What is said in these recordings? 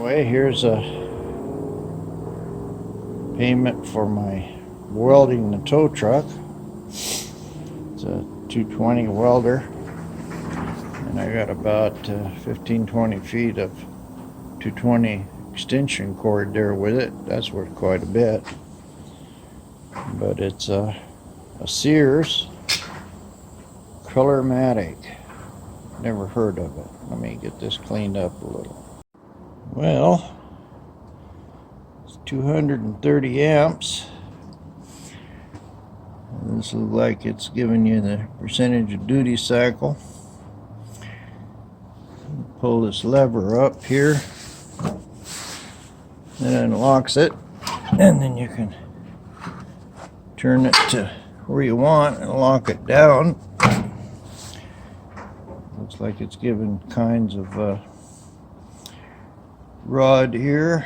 Anyway, here's a payment for my welding the tow truck. It's a 220 welder, and I got about 15-20 feet of 220 extension cord there with it. That's worth quite a bit. But it's a Sears colormatic. Never heard of it. Let me get this cleaned up a little. Well, it's 230 amps. This looks like it's giving you the percentage of duty cycle. Pull this lever up here, then it unlocks it, and then you can turn it to where you want and lock it down. Looks like it's given kinds of rod here.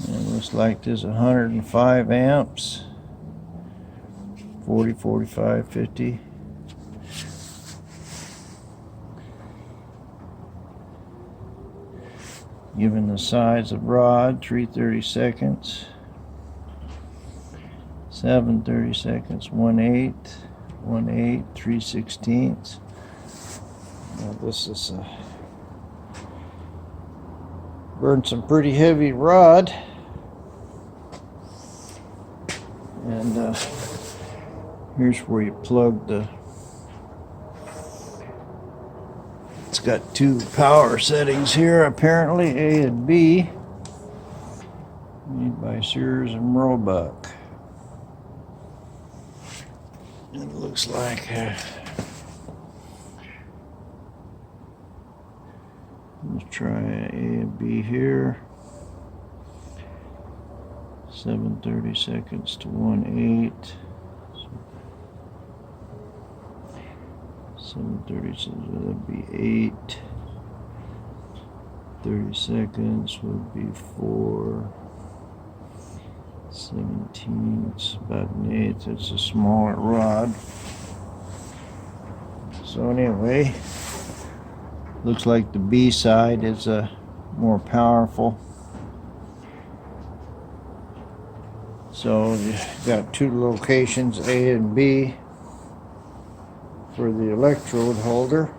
And it looks like there's 105 amps, 40, 45, 50. Given the size of rod, 3/32, 7/32, 1/8, 1/8, 3/16. Now this is burned some pretty heavy rod, and here's where you plug the. It's got two power settings here, apparently A and B, made by Sears and Roebuck. It looks like let's try A and B here. 7/32 to 1/8. 7/30 would be 8. 30 seconds would be 4. 17. It's about an eighth. It's a smaller rod. So anyway, looks like the B side is more powerful. So you got two locations, A and B, for the electrode holder.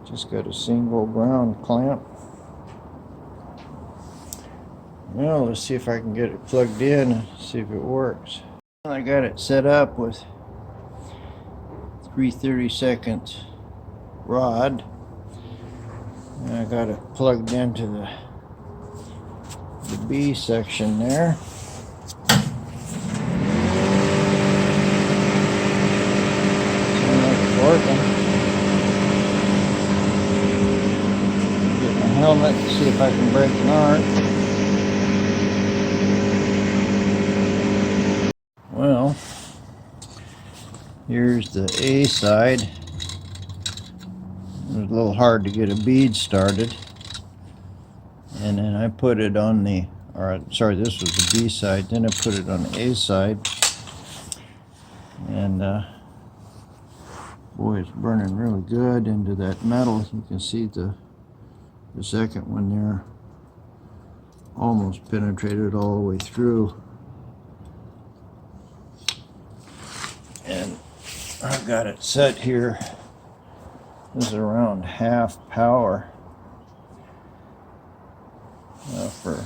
Just got a single ground clamp. Well, let's see if I can get it plugged in and see if it works. I got it set up with 3/32 rod, and I got it plugged into the B section there. Working. Get my helmet to see if I can break an arc. Well, here's the A side. It was a little hard to get a bead started, and then I put it on the, or sorry, this was the B side. Then I put it on the A side, and boy, it's burning really good into that metal. You can see the second one there almost penetrated all the way through. And I've got it set here. This is around half power for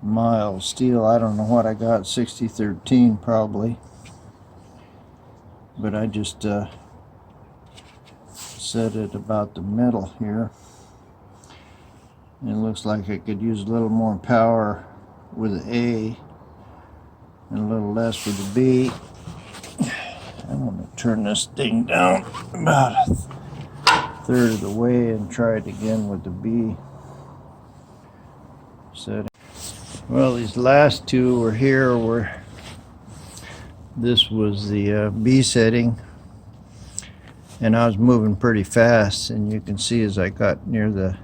mild steel. I don't know what I got, 60-13 probably. But I just set it about the middle here. And it looks like I could use a little more power with the A and a little less with the B. I'm going to turn this thing down about a third of the way and try it again with the B setting. Well, these last two were here where this was the B setting, and I was moving pretty fast, and you can see as I got near the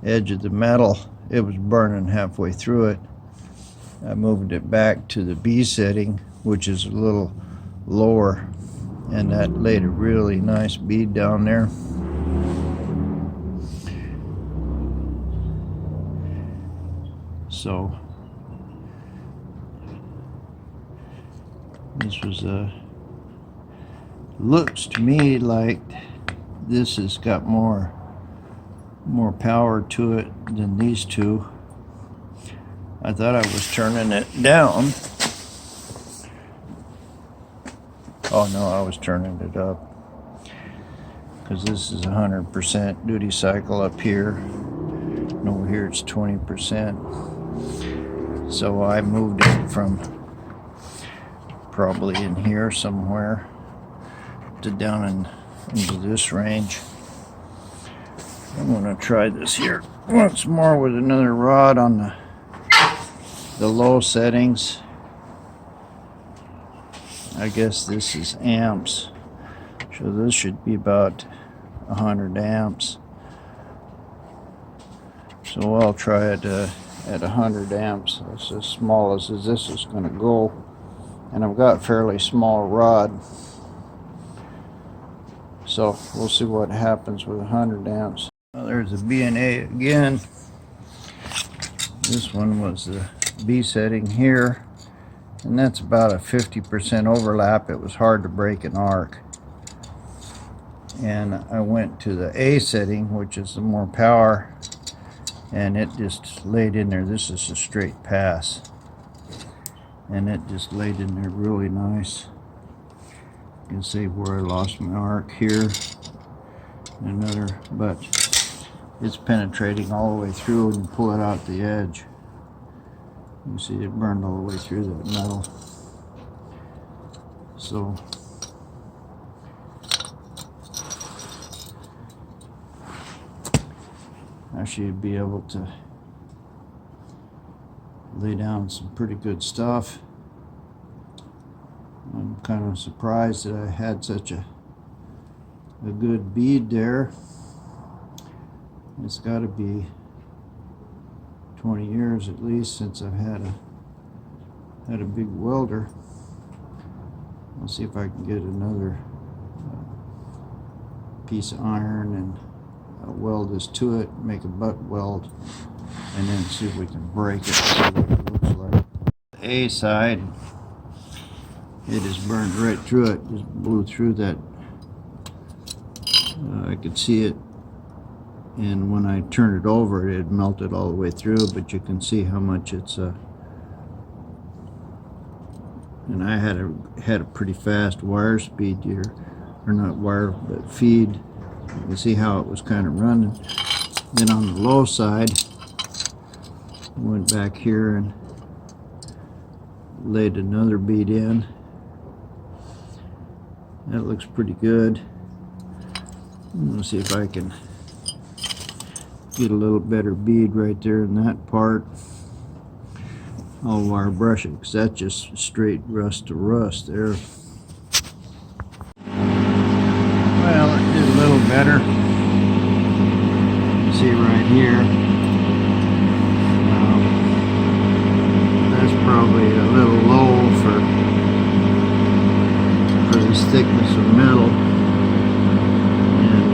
edge of the metal, it was burning halfway through it. I moved it back to the B setting, which is a little lower and that laid a really nice bead down there. So this was looks to me like this has got more power to it than these two. I thought I was turning it down. Oh no, I was turning it up, because this is 100% duty cycle up here, and over here it's 20%. So I moved it from probably in here somewhere to down into this range. I'm going to try this here once more with another rod on the low settings. I guess this is amps, so this should be about 100 amps. So I'll try it at 100 amps. That's as small as this is going to go, and I've got a fairly small rod, so we'll see what happens with 100 amps. Well, there's a B and A again. This one was the B setting here, and that's about a 50% overlap. It was hard to break an arc, and I went to the A setting, which is the more power, and it just laid in there. This is a straight pass, and it just laid in there really nice. You can see where I lost my arc here, another, but it's penetrating all the way through, and you pull it out the edge. You see it burned all the way through that metal. So I should be able to lay down some pretty good stuff. I'm kind of surprised that I had such a good bead there. It's got to be 20 years at least since I've had a big welder. I'll see if I can get another piece of iron and weld this to it, make a butt weld, and then see if we can break it, see what it looks like. The A side, it just burned right through it, just blew through that. I could see it, and when I turned it over, it had melted all the way through, but you can see how much it's and I had a pretty fast wire speed here, or not wire, but feed. You can see how it was kind of running. Then on the low side, I went back here and laid another bead in. That looks pretty good. Let's see if I can get a little better bead right there in that part. I'll wire brush it, because that's just straight rust to rust there. Well, it did a little better. You see right here. That's probably a little low for this thickness of metal. And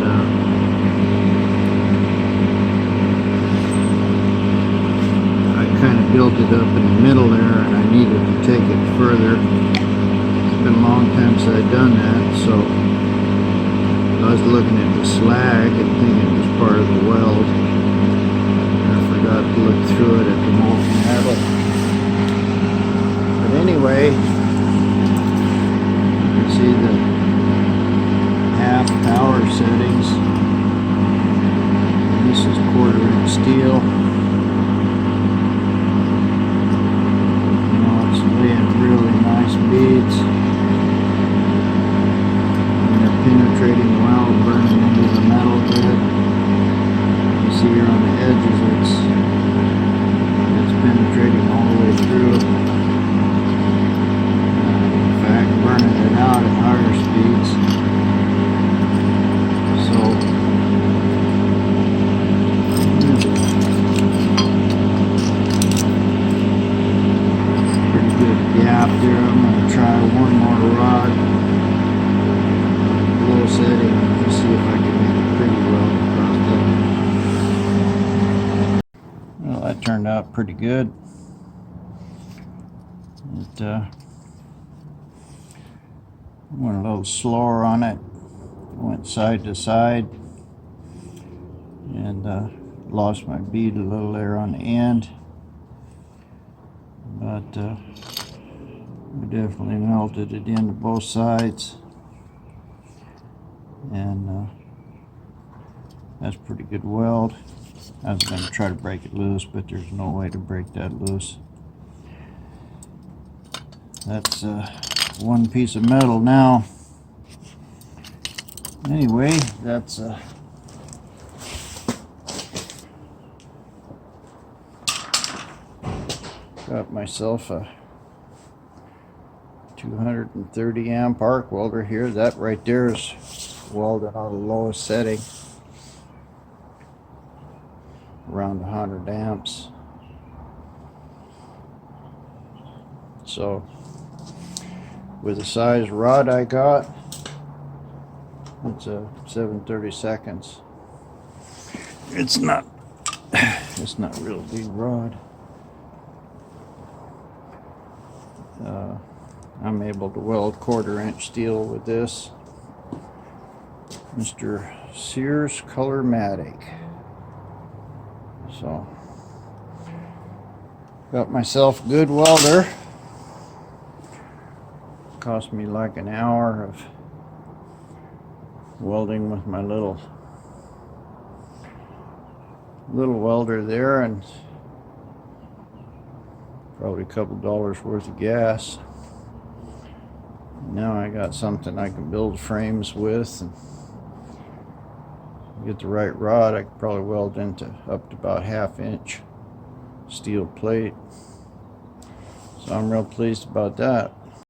I kind of built it up in the middle there, and I needed to take it further. It's been a long time since I've done that, so I was looking at the slag and thinking it was part of the weld. I forgot to look through it at the molten metal. But anyway, you can see the half power settings. And this is 1/4" steel. You know, it's laying really nice beads. Penetrating well, burning into the metal good. You see here on the edges, it's penetrating all the way through. In fact, burning it out at higher speeds. So turned out pretty good. It went a little slower on it. Went side to side, and lost my bead a little there on the end. But we definitely melted it into both sides, and that's pretty good weld. I was going to try to break it loose, but there's no way to break that loose. That's one piece of metal now. Anyway, that's got myself a 230 amp arc welder here. That right there is welded on the lowest setting, around 100 amps. So with the size rod I got, it's a 7/32. It's not real big rod. I'm able to weld 1/4-inch steel with this Mr. Sears colormatic. So got myself a good welder. Cost me like an hour of welding with my little welder there, and probably a couple dollars worth of gas. Now I got something I can build frames with, and get the right rod. I could probably weld into up to about 1/2-inch steel plate. So I'm real pleased about that.